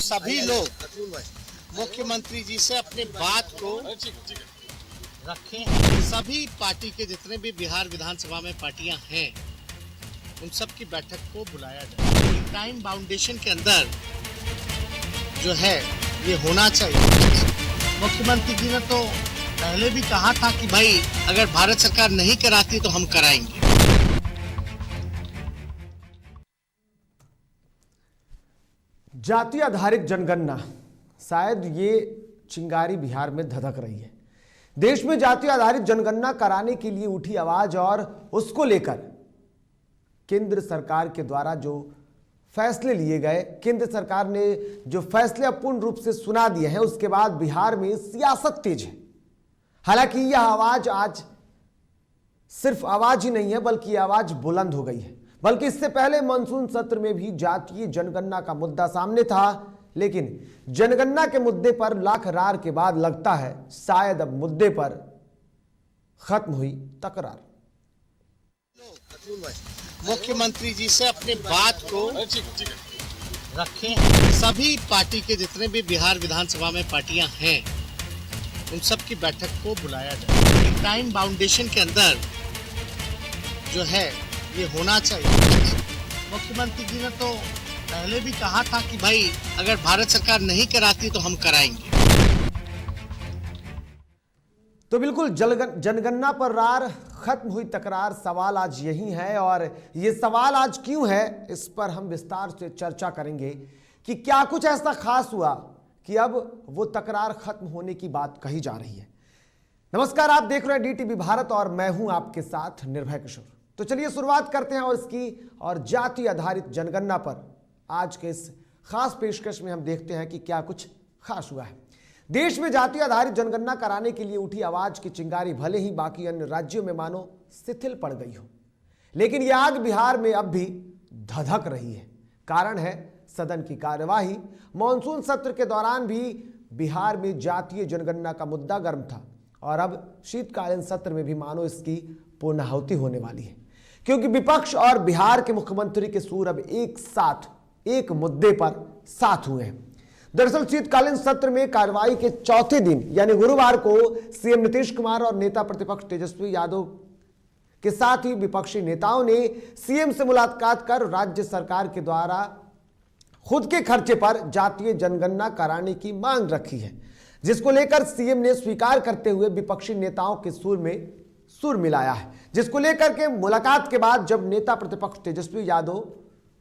सभी लोग मुख्यमंत्री जी से अपनी बात को रखें। सभी पार्टी के जितने भी बिहार विधानसभा में पार्टियां हैं उन सब की बैठक को बुलाया जाए। टाइम बाउंडेशन के अंदर जो है ये होना चाहिए। मुख्यमंत्री जी ने तो पहले भी कहा था कि भाई अगर भारत सरकार नहीं कराती तो हम कराएंगे। जाति आधारित जनगणना, शायद ये चिंगारी बिहार में धधक रही है। देश में जाति आधारित जनगणना कराने के लिए उठी आवाज और उसको लेकर केंद्र सरकार के द्वारा जो फैसले लिए गए, केंद्र सरकार ने जो फैसले पूर्ण रूप से सुना दिए हैं, उसके बाद बिहार में सियासत तेज है। हालांकि यह आवाज आज सिर्फ आवाज ही नहीं है, बल्कि यह आवाज बुलंद हो गई है। बल्कि इससे पहले मानसून सत्र में भी जातीय जनगणना का मुद्दा सामने था, लेकिन जनगणना के मुद्दे पर लाख रार के बाद लगता है शायद अब मुद्दे पर खत्म हुई तकरार। मुख्यमंत्री जी से अपनी बात को रखें। सभी पार्टी के जितने भी बिहार विधानसभा में पार्टियां हैं उन सब की बैठक को बुलाया जाए। टाइम बाउंडेशन के अंदर जो है ये होना चाहिए। मुख्यमंत्री जी ने तो पहले भी कहा था कि भाई अगर भारत सरकार नहीं कराती तो हम कराएंगे। तो बिल्कुल जनगणना पर रार, खत्म हुई तकरार, सवाल आज यही है। और ये सवाल आज क्यों है, इस पर हम विस्तार से चर्चा करेंगे कि क्या कुछ ऐसा खास हुआ कि अब वो तकरार खत्म होने की बात कही जा रही है। नमस्कार, आप देख रहे हैं डीटीवी भारत और मैं हूं आपके साथ निर्भय किशोर। तो चलिए शुरुआत करते हैं और इसकी और जाति आधारित जनगणना पर आज के इस खास पेशकश में हम देखते हैं कि क्या कुछ खास हुआ है। देश में जाति आधारित जनगणना कराने के लिए उठी आवाज की चिंगारी भले ही बाकी अन्य राज्यों में मानो शिथिल पड़ गई हो, लेकिन यह आग बिहार में अब भी धधक रही है। कारण है सदन की कार्यवाही। मानसून सत्र के दौरान भी बिहार में जातीय जनगणना का मुद्दा गर्म था और अब शीतकालीन सत्र में भी मानो इसकी पूर्णाहुति होने वाली है, क्योंकि विपक्ष और बिहार के मुख्यमंत्री के सुर अब एक साथ एक मुद्दे पर साथ हुए हैं। दरअसल शीतकालीन सत्र में कार्रवाई के चौथे दिन यानी गुरुवार को सीएम नीतीश कुमार और नेता प्रतिपक्ष तेजस्वी यादव के साथ ही विपक्षी नेताओं ने सीएम से मुलाकात कर राज्य सरकार के द्वारा खुद के खर्चे पर जातीय जनगणना कराने की मांग रखी है, जिसको लेकर सीएम ने स्वीकार करते हुए विपक्षी नेताओं के सुर में सुर मिलाया है। जिसको लेकर के मुलाकात के बाद जब नेता प्रतिपक्ष तेजस्वी यादव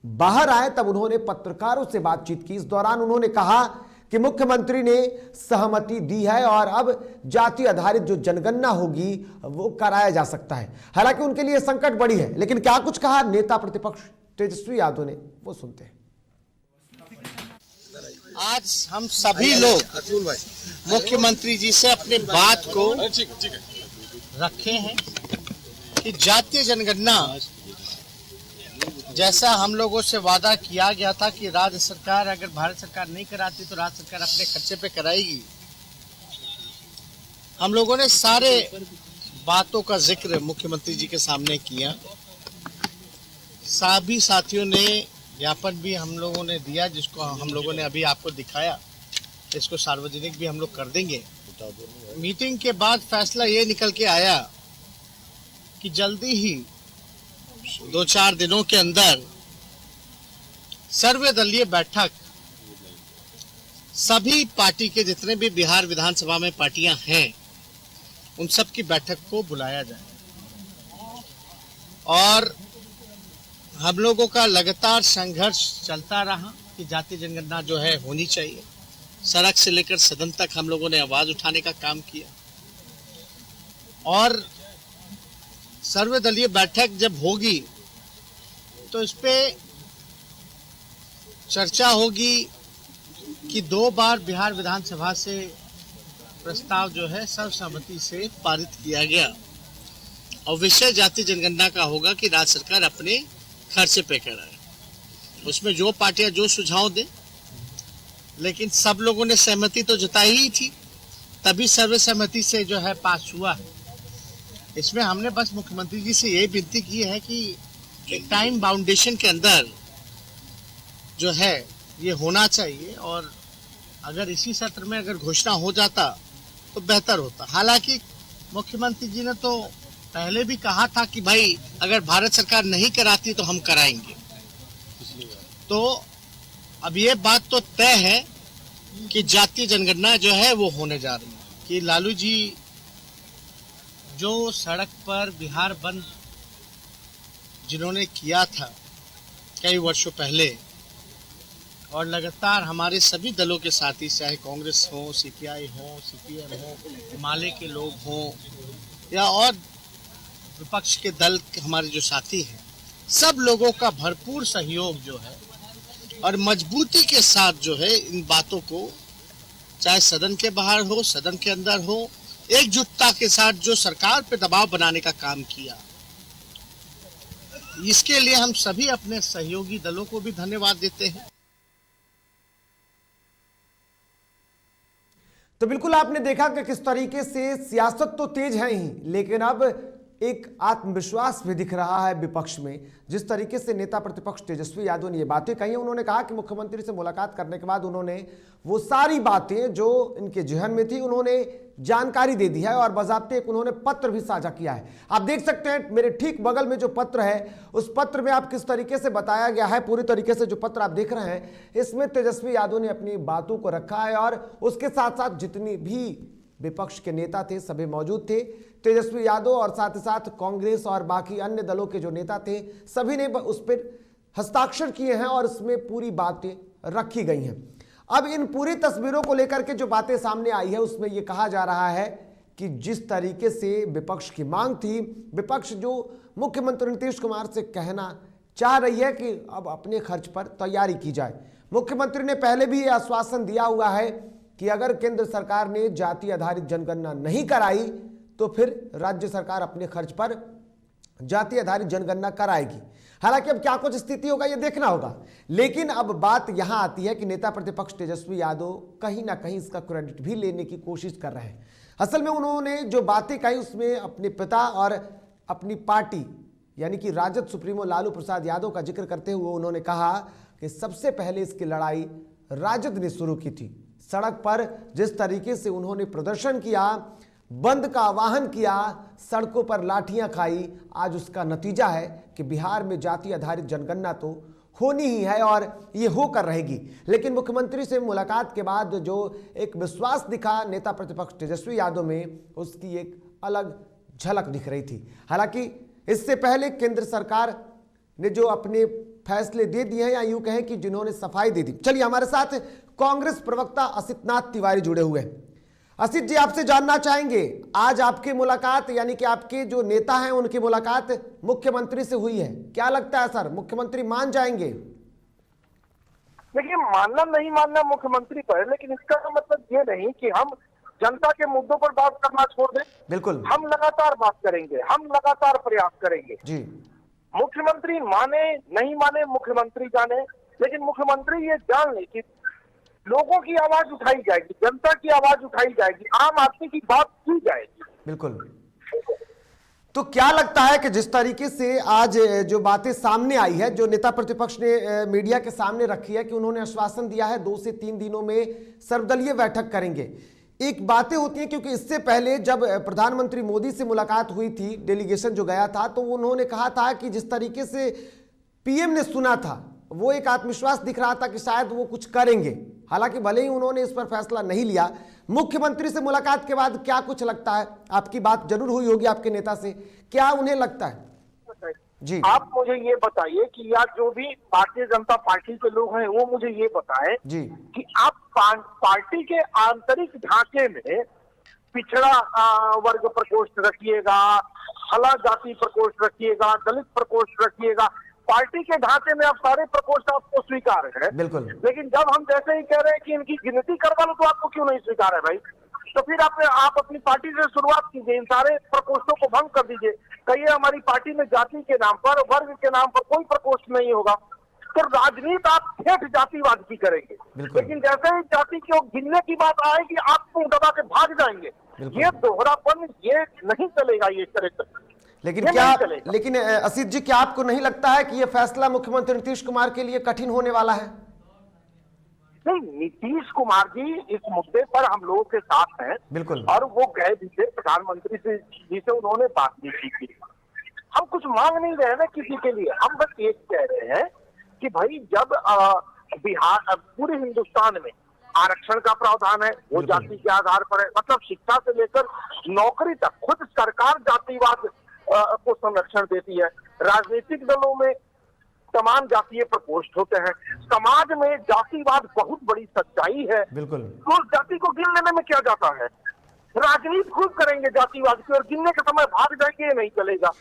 बाहर आए तब उन्होंने पत्रकारों से बातचीत की। इस दौरान उन्होंने कहा कि मुख्यमंत्री ने सहमति दी है और अब जाति आधारित जो जनगणना होगी वो कराया जा सकता है। हालांकि उनके लिए संकट बड़ी है, लेकिन क्या कुछ कहा नेता प्रतिपक्ष तेजस्वी यादव ने, वो सुनते हैं। आज हम सभी लोग मुख्यमंत्री जी से अपनी बात को रखे हैं कि जातीय जनगणना जैसा हम लोगों से वादा किया गया था कि राज्य सरकार अगर भारत सरकार नहीं कराती तो राज्य सरकार अपने खर्चे पे कराएगी। हम लोगों ने सारे बातों का जिक्र मुख्यमंत्री जी के सामने किया। सभी साथियों ने ज्ञापन भी हम लोगों ने दिया, जिसको हम लोगों ने अभी आपको दिखाया। इसको सार्वजनिक भी हम लोग कर देंगे। मीटिंग के बाद फैसला ये निकल के आया कि जल्दी ही 2-4 दिनों के अंदर सर्वदलीय बैठक सभी पार्टी के जितने भी बिहार विधानसभा में पार्टियां हैं उन सब की बैठक को बुलाया जाए। और हम लोगों का लगातार संघर्ष चलता रहा कि जातीय जनगणना जो है होनी चाहिए। सड़क से लेकर सदन तक हम लोगों ने आवाज उठाने का काम किया और सर्वदलीय बैठक जब होगी तो इस पे चर्चा होगी कि 2 बार बिहार विधानसभा से प्रस्ताव जो है सर्वसम्मति से पारित किया गया और विषय जातीय जनगणना का होगा कि राज्य सरकार अपने खर्चे पे कराए। उसमें जो पार्टियां जो सुझाव दें, लेकिन सब लोगों ने सहमति तो जताई ही थी, तभी सर्वसम्मति से जो है पास हुआ है। इसमें हमने बस मुख्यमंत्री जी से ये विनती की है कि एक टाइम बाउंडेशन के अंदर जो है ये होना चाहिए और अगर इसी सत्र में अगर घोषणा हो जाता तो बेहतर होता। हालांकि मुख्यमंत्री जी ने तो पहले भी कहा था कि भाई अगर भारत सरकार नहीं कराती तो हम कराएंगे। तो अब ये बात तो तय है कि जातीय जनगणना जो है वो होने जा रही है। कि लालू जी जो सड़क पर बिहार बंद जिन्होंने किया था कई वर्षों पहले और लगातार हमारे सभी दलों के साथी, चाहे कांग्रेस हो, सीपीआई हो, सीपीएम हो, हिमालय के लोग हों या और विपक्ष के दल हमारे जो साथी हैं, सब लोगों का भरपूर सहयोग जो है और मजबूती के साथ जो है इन बातों को, चाहे सदन के बाहर हो, सदन के अंदर हो, एकजुटता के साथ जो सरकार पे दबाव बनाने का काम किया, इसके लिए हम सभी अपने सहयोगी दलों को भी धन्यवाद देते हैं। तो बिल्कुल आपने देखा कि किस तरीके से सियासत तो तेज है ही, लेकिन अब एक आत्मविश्वास भी दिख रहा है विपक्ष में। जिस तरीके से नेता प्रतिपक्ष तेजस्वी यादव ने ये बातें कही, उन्होंने कहा कि मुख्यमंत्री से मुलाकात करने के बाद उन्होंने वो सारी बातें जो इनके जहन में थी उन्होंने जानकारी दे दी है और बाज़ाब्ते एक उन्होंने पत्र भी साझा किया है। आप देख सकते हैं मेरे ठीक बगल में जो पत्र है, उस पत्र में आप किस तरीके से बताया गया है, पूरी तरीके से जो पत्र आप देख रहे हैं इसमें तेजस्वी यादव ने अपनी बातों को रखा है और उसके साथ साथ जितनी भी विपक्ष के नेता थे सभी मौजूद थे। तेजस्वी यादव और साथ ही साथ कांग्रेस और बाकी अन्य दलों के जो नेता थे सभी ने उस पर हस्ताक्षर किए हैं और उसमें पूरी बातें रखी गई हैं। अब इन पूरी तस्वीरों को लेकर के जो बातें सामने आई है उसमें यह कहा जा रहा है कि जिस तरीके से विपक्ष की मांग थी, विपक्ष जो मुख्यमंत्री नीतीश कुमार से कहना चाह रही है कि अब अपने खर्च पर तैयारी की जाए। मुख्यमंत्री ने पहले भी यह आश्वासन दिया हुआ है कि अगर केंद्र सरकार ने जाति आधारित जनगणना नहीं कराई तो फिर राज्य सरकार अपने खर्च पर जाति आधारित जनगणना कराएगी। हालांकि अब क्या कुछ स्थिति होगा ये देखना होगा, लेकिन अब बात यहां आती है कि नेता प्रतिपक्ष तेजस्वी यादव कहीं ना कहीं इसका क्रेडिट भी लेने की कोशिश कर रहे हैं। असल में उन्होंने जो बातें कही उसमें अपने पिता और अपनी पार्टी यानी कि राजद सुप्रीमो लालू प्रसाद यादव का जिक्र करते हुए उन्होंने कहा कि सबसे पहले इसकी लड़ाई राजद ने शुरू की थी। सड़क पर जिस तरीके से उन्होंने प्रदर्शन किया, बंद का आह्वान किया, सड़कों पर लाठियां खाई, आज उसका नतीजा है कि बिहार में जाति आधारित जनगणना तो होनी ही है और ये होकर रहेगी। लेकिन मुख्यमंत्री से मुलाकात के बाद जो एक विश्वास दिखा नेता प्रतिपक्ष तेजस्वी यादव में, उसकी एक अलग झलक दिख रही थी। हालांकि इससे पहले केंद्र सरकार ने जो अपने फैसले दे दिए हैं या यूं कहें कि जिन्होंने सफाई दे दी। चलिए हमारे साथ कांग्रेस प्रवक्ता असितनाथ तिवारी जुड़े हुए हैं। असित जी, आपसे जानना चाहेंगे आज आपकी मुलाकात यानी कि आपके जो नेता हैं उनकी मुलाकात मुख्यमंत्री से हुई है, क्या लगता है सर मुख्यमंत्री मान जाएंगे? देखिए, मानना नहीं मानना मुख्यमंत्री पर, लेकिन इसका मतलब ये नहीं कि हम जनता के मुद्दों पर बात करना छोड़ दें। बिल्कुल, हम लगातार बात करेंगे, हम लगातार प्रयास करेंगे जी। मुख्यमंत्री माने नहीं माने मुख्यमंत्री जाने, लेकिन मुख्यमंत्री ये जान ले कि लोगों की आवाज उठाई जाएगी, जनता की आवाज उठाई जाएगी, आम आदमी की बात की जाएगी। बिल्कुल। तो क्या लगता है कि जिस तरीके से आज जो बातें सामने आई है, जो नेता प्रतिपक्ष ने मीडिया के सामने रखी है कि उन्होंने आश्वासन दिया है 2 से 3 दिनों में सर्वदलीय बैठक करेंगे। एक बातें होती हैं क्योंकि इससे पहले जब प्रधानमंत्री मोदी से मुलाकात हुई थी, डेलीगेशन जो गया था, तो उन्होंने कहा था कि जिस तरीके से पीएम ने सुना था वो एक आत्मविश्वास दिख रहा था कि शायद वो कुछ करेंगे। हालांकि भले ही उन्होंने इस पर फैसला नहीं लिया। मुख्यमंत्री से मुलाकात के बाद क्या कुछ लगता है? आपकी बात जरूर हुई होगी आपके नेता से, क्या उन्हें लगता है? जी, आप मुझे ये बताइए कि या जो भी भारतीय जनता पार्टी के लोग हैं वो मुझे ये बताएं जी कि आप पार्टी के आंतरिक ढांचे में पिछड़ा वर्ग प्रकोष्ठ रखिएगा, हला जाति प्रकोष्ठ रखिएगा, दलित प्रकोष्ठ रखिएगा, पार्टी के ढांचे में आप सारे प्रकोष्ठ आपको स्वीकार है। बिल्कुल। लेकिन जब हम जैसे ही कह रहे हैं कि इनकी गिनती करवा लो तो आपको क्यों नहीं स्वीकार है भाई? तो फिर आप अपनी पार्टी से शुरुआत कीजिए, इन सारे प्रकोष्ठों को भंग कर दीजिए, कहिए हमारी पार्टी में जाति के नाम पर, वर्ग के नाम पर कोई प्रकोष्ठ नहीं होगा। तो राजनीति आप ठेठ जातिवाद की करेंगे, लेकिन जैसे ही जाति की गिनने की बात आएगी आप मुंह दबा के भाग जाएंगे। ये दोहरापन ये नहीं चलेगा, ये चरित्र। लेकिन असित जी, क्या आपको नहीं लगता है कि यह फैसला मुख्यमंत्री नीतीश कुमार के लिए कठिन होने वाला है? नहीं, नीतीश कुमार जी इस मुद्दे पर हम लोगों के साथ हैं। बिल्कुल। और वो गए भी थे प्रधानमंत्री जी से उन्होंने बात भी की थी। हम कुछ मांग नहीं रहे ना किसी के लिए, हम बस एक कह रहे हैं कि भाई जब बिहार पूरे हिंदुस्तान में आरक्षण का प्रावधान है, वो जाति के आधार पर है, मतलब शिक्षा से लेकर नौकरी तक खुद सरकार जातिवाद को संरक्षण देती है। राजनीतिक दलों में तमाम जातीय प्रकोष्ठ होते हैं। समाज में जातिवाद बहुत बड़ी सच्चाई है। बिल्कुल। तो उस जाति को गिन लेने में क्या जाता है? राजनीति खूब करेंगे जातिवाद की और गिनने के समय भाग जाएंगे, ये नहीं चलेगा।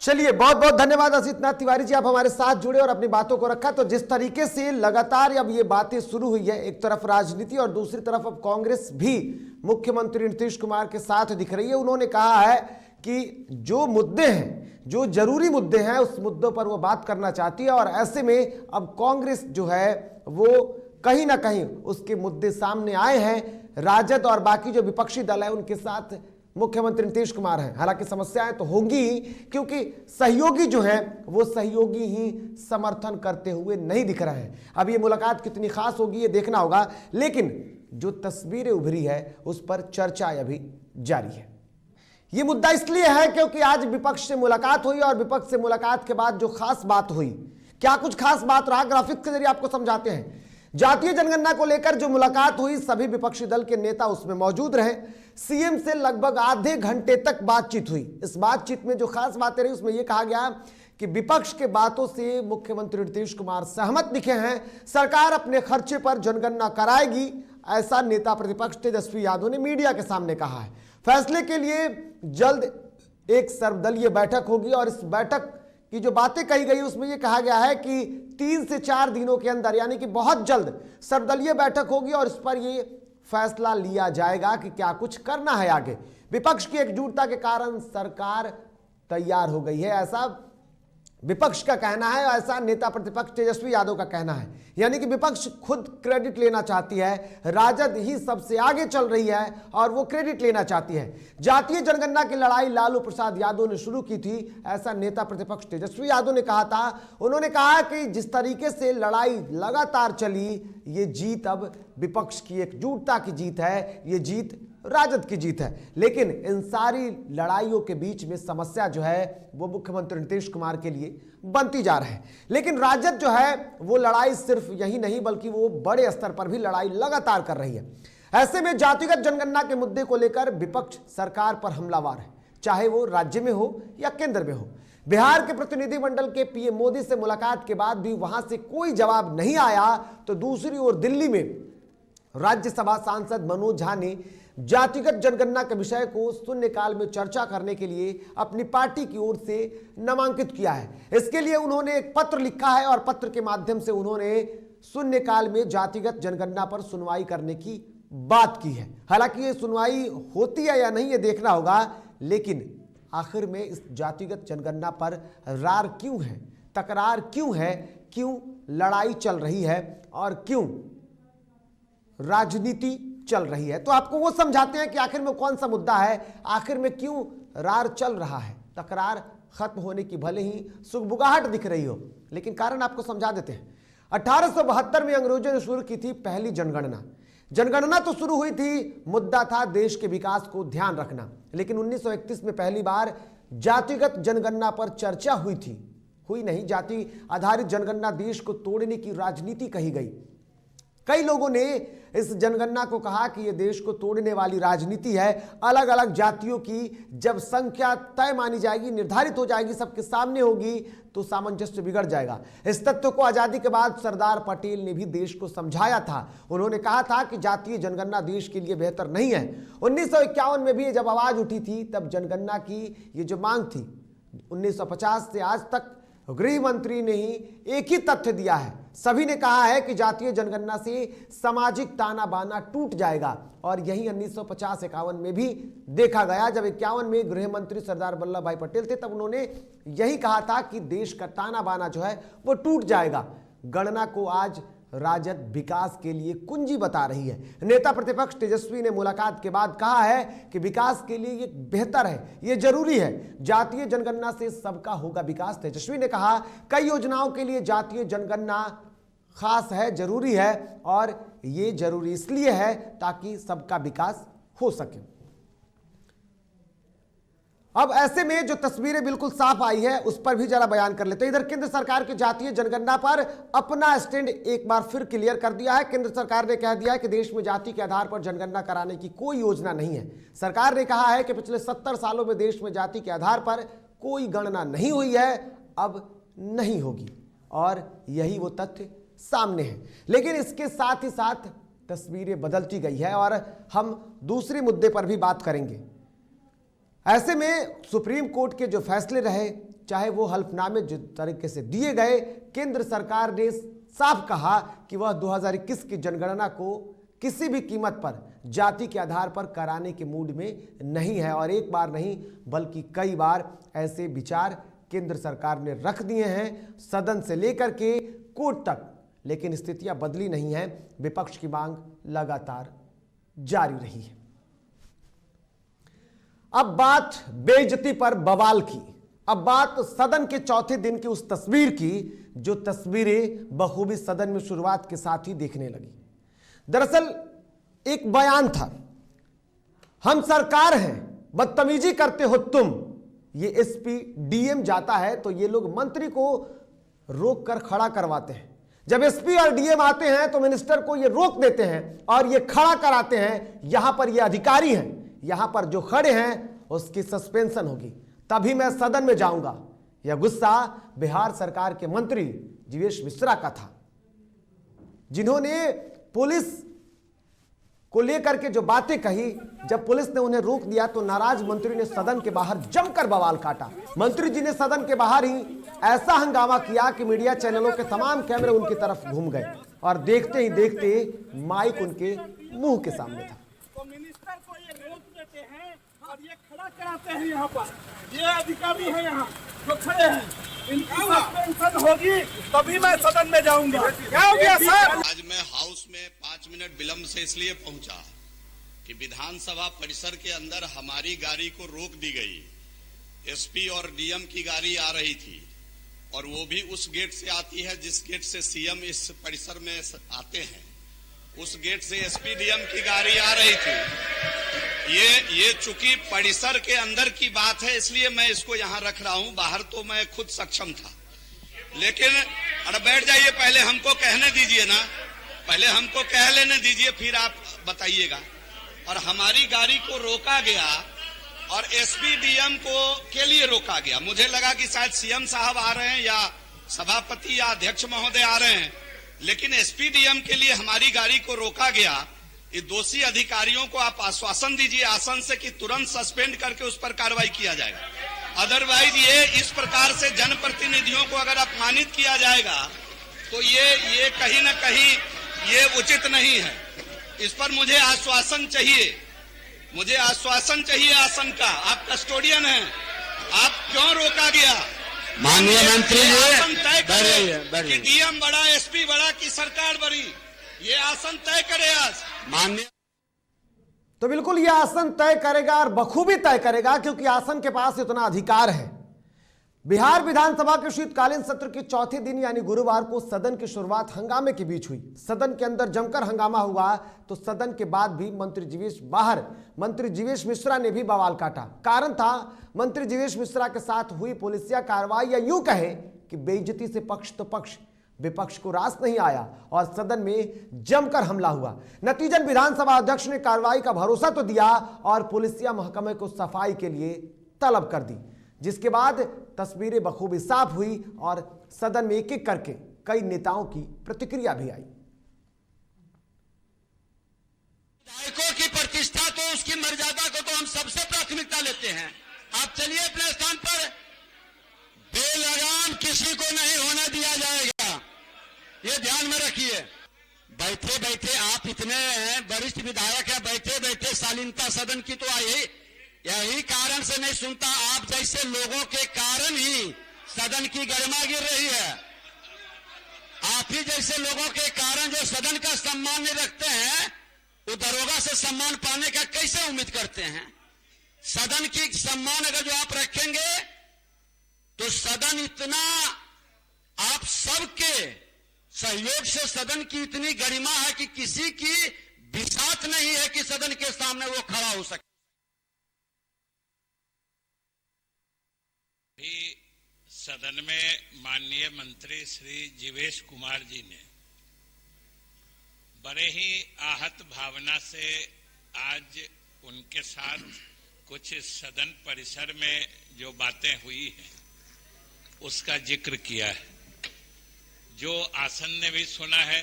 चलिए, बहुत बहुत धन्यवाद असितनाथ तिवारी जी, आप हमारे साथ जुड़े और अपनी बातों को रखा। तो जिस तरीके से लगातार अब ये बातें शुरू हुई है, एक तरफ राजनीति और दूसरी तरफ अब कांग्रेस भी मुख्यमंत्री नीतीश कुमार के साथ दिख रही है। उन्होंने कहा है कि जो मुद्दे हैं, जो जरूरी मुद्दे हैं, उस मुद्दों पर वो बात करना चाहती है और ऐसे में अब कांग्रेस जो है वो कहीं ना कहीं उसके मुद्दे सामने आए हैं। राजद और बाकी जो विपक्षी दल है उनके साथ मुख्यमंत्री नीतीश कुमार हैं। हालांकि समस्याएं तो होंगी ही, क्योंकि सहयोगी जो हैं वो सहयोगी ही समर्थन करते हुए नहीं दिख रहे हैं। अब ये मुलाकात कितनी खास होगी ये देखना होगा, लेकिन जो तस्वीरें उभरी है उस पर चर्चा अभी जारी है। ये मुद्दा इसलिए है क्योंकि आज विपक्ष से मुलाकात हुई और विपक्ष से मुलाकात के बाद जो खास बात हुई, क्या कुछ खास बात रहा, ग्राफिक्स के जरिए आपको समझाते हैं। जातीय जनगणना को लेकर जो मुलाकात हुई, सभी विपक्षी दल के नेता उसमें मौजूद रहे। सीएम से लगभग आधे घंटे तक बातचीत हुई। इस बातचीत में जो खास बातें रही उसमें यह कहा गया कि विपक्ष के बातों से मुख्यमंत्री नीतीश कुमार सहमत दिखे हैं। सरकार अपने खर्चे पर जनगणना कराएगी, ऐसा नेता प्रतिपक्ष तेजस्वी यादव ने मीडिया के सामने कहा है। फैसले के लिए जल्द एक सर्वदलीय बैठक होगी और इस बैठक की जो बातें कही गई उसमें यह कहा गया है कि 3 से 4 दिनों के अंदर, यानी कि बहुत जल्द सर्वदलीय बैठक होगी और इस पर यह फैसला लिया जाएगा कि क्या कुछ करना है आगे। विपक्ष की एकजुटता के कारण सरकार तैयार हो गई है, ऐसा विपक्ष का कहना है, ऐसा नेता प्रतिपक्ष तेजस्वी यादव का कहना है। यानी कि विपक्ष खुद क्रेडिट लेना चाहती है, राजद ही सबसे आगे चल रही है और वो क्रेडिट लेना चाहती है। जातीय जनगणना की लड़ाई लालू प्रसाद यादव ने शुरू की थी, ऐसा नेता प्रतिपक्ष तेजस्वी यादव ने कहा था। उन्होंने कहा कि जिस तरीके से लड़ाई लगातार चली, ये जीत अब विपक्ष की एकजुटता की जीत है, ये जीत राजद की जीत है। लेकिन इन सारी लड़ाइयों के बीच में समस्या जो है वो मुख्यमंत्री नीतीश कुमार के लिए बनती जा रहा है। लेकिन राजद जो है वो लड़ाई सिर्फ यही नहीं बल्कि वो बड़े स्तर पर भी लड़ाई लगातार कर रही है। ऐसे में जातिगत जनगणना के मुद्दे को लेकर विपक्ष सरकार पर हमलावर है, चाहे वो राज्य में हो या केंद्र में हो। बिहार के प्रतिनिधिमंडल के पीएम मोदी से मुलाकात के बाद भी वहां से कोई जवाब नहीं आया, तो दूसरी ओर दिल्ली में राज्यसभा सांसद मनोज झा ने जातिगत जनगणना के विषय को शून्यकाल में चर्चा करने के लिए अपनी पार्टी की ओर से नामांकित किया है। इसके लिए उन्होंने एक पत्र लिखा है और पत्र के माध्यम से उन्होंने शून्यकाल में जातिगत जनगणना पर सुनवाई करने की बात की है। हालांकि ये सुनवाई होती है या नहीं ये देखना होगा, लेकिन आखिर में इस जातिगत जनगणना पर रार क्यों है, तकरार क्यों है, क्यों लड़ाई चल रही है और क्यों राजनीति चल रही है, तो आपको वो समझाते हैं कि आखिर में कौन सा मुद्दा है, आखिर में क्यों रार चल रहा है। तकरार खत्म होने की भले ही सुगबुगाहट दिख रही हो, लेकिन कारण आपको समझा देते हैं। 1872 में अंग्रेजों ने शुरू की थी पहली जनगणना। जनगणना तो शुरू हुई थी, मुद्दा था देश के विकास को ध्यान रखना। लेकिन 1931 में पहली बार जातिगत जनगणना पर चर्चा हुई थी, हुई नहीं। जाति आधारित जनगणना देश को तोड़ने की राजनीति कही गई। कई लोगों ने इस जनगणना को कहा कि यह देश को तोड़ने वाली राजनीति है। अलग अलग जातियों की जब संख्या तय मानी जाएगी, निर्धारित हो जाएगी, सबके सामने होगी, तो सामंजस्य बिगड़ जाएगा। इस तथ्य को आजादी के बाद सरदार पटेल ने भी देश को समझाया था। उन्होंने कहा था कि जातीय जनगणना देश के लिए बेहतर नहीं है। 1951 में भी जब आवाज उठी थी, तब जनगणना की ये जो मांग थी, 1950 से आज तक गृह मंत्री ने ही एक ही तथ्य दिया है। सभी ने कहा है कि जातीय जनगणना से सामाजिक ताना बाना टूट जाएगा, और यही 1950-51 में भी देखा गया। जब 51 में गृह मंत्री सरदार वल्लभ भाई पटेल थे, तब उन्होंने यही कहा था कि देश का ताना बाना जो है वो टूट जाएगा। गणना को आज राजद विकास के लिए कुंजी बता रही है। नेता प्रतिपक्ष तेजस्वी ने मुलाकात के बाद कहा है कि विकास के लिए ये बेहतर है, ये जरूरी है। जातीय जनगणना से सबका होगा विकास। तेजस्वी ने कहा कई योजनाओं के लिए जातीय जनगणना खास है, जरूरी है, और ये जरूरी इसलिए है ताकि सबका विकास हो सके। अब ऐसे में जो तस्वीरें बिल्कुल साफ आई है उस पर भी जरा बयान कर लेते हैं। इधर केंद्र सरकार की जातीय जनगणना पर अपना स्टैंड एक बार फिर क्लियर कर दिया है। केंद्र सरकार ने कह दिया है कि देश में जाति के आधार पर जनगणना कराने की कोई योजना नहीं है। सरकार ने कहा है कि पिछले 70 सालों में देश में जाति के आधार पर कोई गणना नहीं हुई है, अब नहीं होगी, और यही वो तथ्य सामने है। लेकिन इसके साथ ही साथ तस्वीरें बदलती गई है और हम दूसरे मुद्दे पर भी बात करेंगे। ऐसे में सुप्रीम कोर्ट के जो फैसले रहे, चाहे वो हल्फनामे जिस तरीके से दिए गए, केंद्र सरकार ने साफ कहा कि वह 2021 की जनगणना को किसी भी कीमत पर जाति के आधार पर कराने के मूड में नहीं है, और एक बार नहीं बल्कि कई बार ऐसे विचार केंद्र सरकार ने रख दिए हैं, सदन से लेकर के कोर्ट तक। लेकिन स्थितियां बदली नहीं है, विपक्ष की मांग लगातार जारी रही है। अब बात बेइज्जती पर बवाल की, अब बात सदन के चौथे दिन की उस तस्वीर की जो तस्वीरें बखूबी सदन में शुरुआत के साथ ही देखने लगी। दरअसल एक बयान था, हम सरकार हैं, बदतमीजी करते हो तुम। ये एसपी डीएम जाता है तो ये लोग मंत्री को रोक कर खड़ा करवाते हैं। जब एसपी और डीएम आते हैं तो मिनिस्टर को ये रोक देते हैं और ये खड़ा कराते हैं। यहां पर ये अधिकारी हैं, यहां पर जो खड़े हैं उसकी सस्पेंशन होगी, तभी मैं सदन में जाऊंगा। यह गुस्सा बिहार सरकार के मंत्री जीवेश मिश्रा का था, जिन्होंने पुलिस को लेकर के जो बातें कही, जब पुलिस ने उन्हें रोक दिया तो नाराज मंत्री ने सदन के बाहर जमकर बवाल काटा। मंत्री जी ने सदन के बाहर ही ऐसा हंगामा किया कि मीडिया चैनलों के तमाम कैमरे उनकी तरफ घूम गए और देखते ही देखते माइक उनके मुंह के सामने था। तो मिनिस्टर को ये रोक देते हैं और ये खड़ा कराते हैं। यहाँ पर ये अधिकारी है यहाँ जो खड़े हैं, इनकी सस्पेंशन होगी तभी मैं सदन में जाऊंगा। क्या हो गया सर? आज मैं हाउस में 5 मिनट विलंब से इसलिए पहुंचा कि विधानसभा परिसर के अंदर हमारी गाड़ी को रोक दी गई। एसपी और डीएम की गाड़ी आ रही थी और वो भी उस गेट से आती है जिस गेट से सीएम इस परिसर में आते हैं। उस गेट से एसपी डीएम की गाड़ी आ रही थी। ये चूंकि परिसर के अंदर की बात है इसलिए मैं इसको यहाँ रख रहा हूँ, बाहर तो मैं खुद सक्षम था। लेकिन अरे बैठ जाइए, पहले हमको कहने दीजिए ना, पहले हमको कह लेने दीजिए फिर आप बताइएगा। और हमारी गाड़ी को रोका गया और एसपी डीएम को के लिए रोका गया। मुझे लगा कि शायद सीएम साहब आ रहे हैं या सभापति या अध्यक्ष महोदय आ रहे हैं, लेकिन एसपी डीएम के लिए हमारी गाड़ी को रोका गया। ये दोषी अधिकारियों को आप आश्वासन दीजिए आसन से कि तुरंत सस्पेंड करके उस पर कार्रवाई किया जाएगा। अदरवाइज ये इस प्रकार से जनप्रतिनिधियों को अगर अपमानित किया जाएगा तो ये कहीं न कहीं ये उचित नहीं है। इस पर मुझे आश्वासन चाहिए, मुझे आश्वासन चाहिए आसन का। आप कस्टोडियन हैं, आप क्यों रोका गया? माननीय मंत्री आसन तय बढ़िए, करे कि डीएम बड़ा, एसपी बड़ा कि सरकार बड़ी, ये आसन तय करे आज। माननीय तो बिल्कुल यह आसन तय करेगा और बखूबी तय करेगा, क्योंकि आसन के पास इतना अधिकार है। बिहार विधानसभा के शीतकालीन सत्र के चौथे दिन यानी गुरुवार को सदन की शुरुआत हंगामे के बीच हुई। सदन के अंदर जमकर हंगामा हुआ तो सदन के बाद भी मंत्री जीवेश मिश्रा ने भी बवाल काटा। कारण था मंत्री जीवेश मिश्रा के साथ हुई पुलिसिया कार्रवाई, या यूं कहे कि बेइज्जती से पक्ष तो पक्ष, विपक्ष को रास नहीं आया और सदन में जमकर हमला हुआ। नतीजन विधानसभा अध्यक्ष ने कार्रवाई का भरोसा तो दिया और पुलिसिया महकमे को सफाई के लिए तलब कर दी, जिसके बाद तस्वीरें बखूबी साफ हुई और सदन में एक एक करके कई नेताओं की प्रतिक्रिया भी आई। विधायकों की प्रतिष्ठा तो उसकी मर्यादा को तो हम सबसे प्राथमिकता लेते हैं। आप चलिए अपने स्थान पर। बेलगाम किसी को नहीं होने दिया जाएगा, ये ध्यान में रखिए। बैठे बैठे आप इतने वरिष्ठ विधायक हैं, बैठे बैठे शालीनता सदन की तो यही कारण से नहीं सुनता। आप जैसे लोगों के कारण ही सदन की गरिमा गिर रही है। आप ही जैसे लोगों के कारण जो सदन का सम्मान नहीं रखते हैं, वो दरोगा से सम्मान पाने का कैसे उम्मीद करते हैं? सदन की सम्मान अगर जो आप रखेंगे तो सदन इतना आप सबके सहयोग से सदन की इतनी गरिमा है कि किसी की बिसात नहीं है कि सदन के सामने वो खड़ा हो सके। भी सदन में माननीय मंत्री श्री जीवेश कुमार जी ने बड़े ही आहत भावना से आज उनके साथ कुछ सदन परिसर में जो बातें हुई हैं उसका जिक्र किया है। जो आसन ने भी सुना है,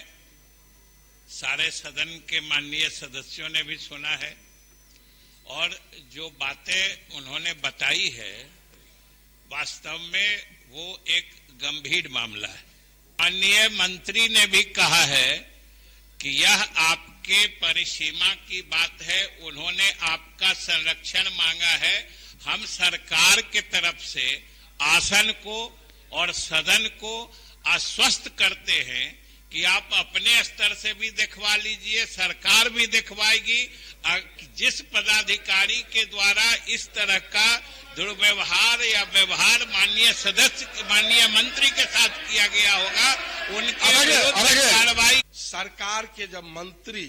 सारे सदन के माननीय सदस्यों ने भी सुना है, और जो बातें उन्होंने बताई है वास्तव में वो एक गंभीर मामला है। माननीय मंत्री ने भी कहा है कि यह आपके परिसीमा की बात है, उन्होंने आपका संरक्षण मांगा है। हम सरकार के तरफ से आसन को और सदन को आश्वस्त करते हैं कि आप अपने स्तर से भी दिखवा लीजिए, सरकार भी दिखवाएगी। जिस पदाधिकारी के द्वारा इस तरह का दुर्व्यवहार या व्यवहार माननीय सदस्य माननीय मंत्री के साथ किया गया होगा, उनके विरुद्ध कार्रवाई। सरकार के जब मंत्री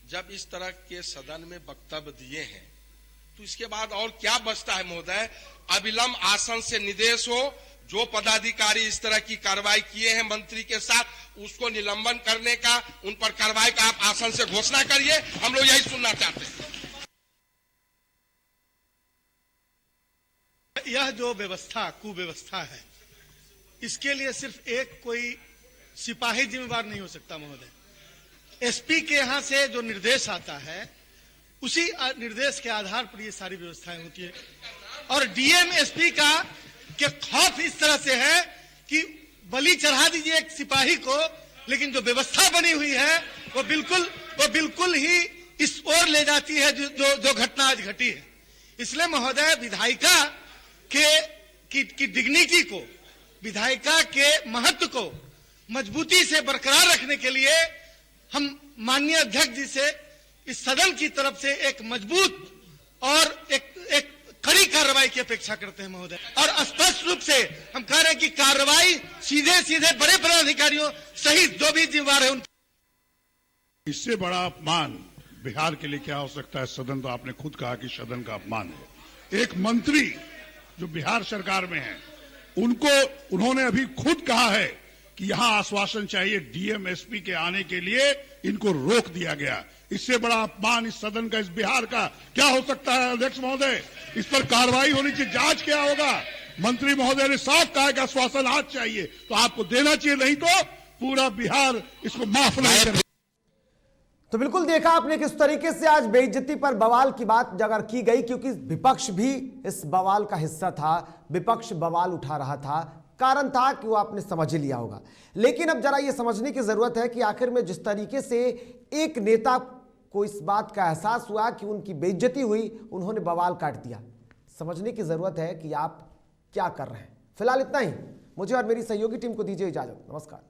जब इस तरह के सदन में वक्तव्य दिए हैं तो इसके बाद और क्या बचता है महोदय? अविलंब आसन से निर्देश हो, जो पदाधिकारी इस तरह की कार्रवाई किए हैं मंत्री के साथ उसको निलंबन करने का, उन पर कार्रवाई का आप आसन से घोषणा करिए। हम लोग यही सुनना चाहते हैं। यह जो व्यवस्था कुव्यवस्था है, इसके लिए सिर्फ एक कोई सिपाही जिम्मेवार नहीं हो सकता महोदय। एसपी के यहां से जो निर्देश आता है उसी निर्देश के आधार पर ये सारी व्यवस्थाएं होती है। और डीएम एसपी का के खौफ इस तरह से है कि बलि चढ़ा दीजिए एक सिपाही को, लेकिन जो व्यवस्था बनी हुई है वो बिल्कुल ही इस ओर ले जाती है जो घटना आज घटी है। इसलिए महोदय विधायिका की डिग्निटी को, विधायिका के महत्व को मजबूती से बरकरार रखने के लिए हम माननीय अध्यक्ष जी से इस सदन की तरफ से एक मजबूत और एक कड़ी कार्रवाई की अपेक्षा करते हैं महोदय। और स्पष्ट रूप से हम कह रहे हैं कि कार्रवाई सीधे बड़े अधिकारियों सहित जो भी जिम्मेवार है उन। इससे बड़ा अपमान बिहार के लिए क्या हो सकता है? सदन तो आपने खुद कहा कि सदन का अपमान है। एक मंत्री जो बिहार सरकार में है उन्होंने अभी खुद कहा है कि यहां आश्वासन चाहिए, डीएम एसपी के आने के लिए इनको रोक दिया गया। इससे बड़ा अपमान इस सदन का, इस बिहार का क्या हो सकता है? अध्यक्ष महोदय, इस पर कार्रवाई होनी चाहिए, जांच क्या होगा? मंत्री महोदय ने साफ कहा कि आश्वासन आज चाहिए, तो आपको देना चाहिए, नहीं तो पूरा बिहार इसको माफ नहीं करेगा। तो बिल्कुल देखा आपने किस तरीके से आज बेइज्जती पर बवाल की बात अगर की गई, क्योंकि विपक्ष भी इस बवाल का हिस्सा था, विपक्ष बवाल उठा रहा था, कारण था कि वो आपने समझ ही लिया होगा। लेकिन अब जरा ये समझने की जरूरत है कि आखिर में जिस तरीके से एक नेता को इस बात का एहसास हुआ कि उनकी बेइज्जती हुई, उन्होंने बवाल काट दिया। समझने की जरूरत है कि आप क्या कर रहे हैं। फिलहाल इतना ही। मुझे और मेरी सहयोगी टीम को दीजिए इजाजत। नमस्कार।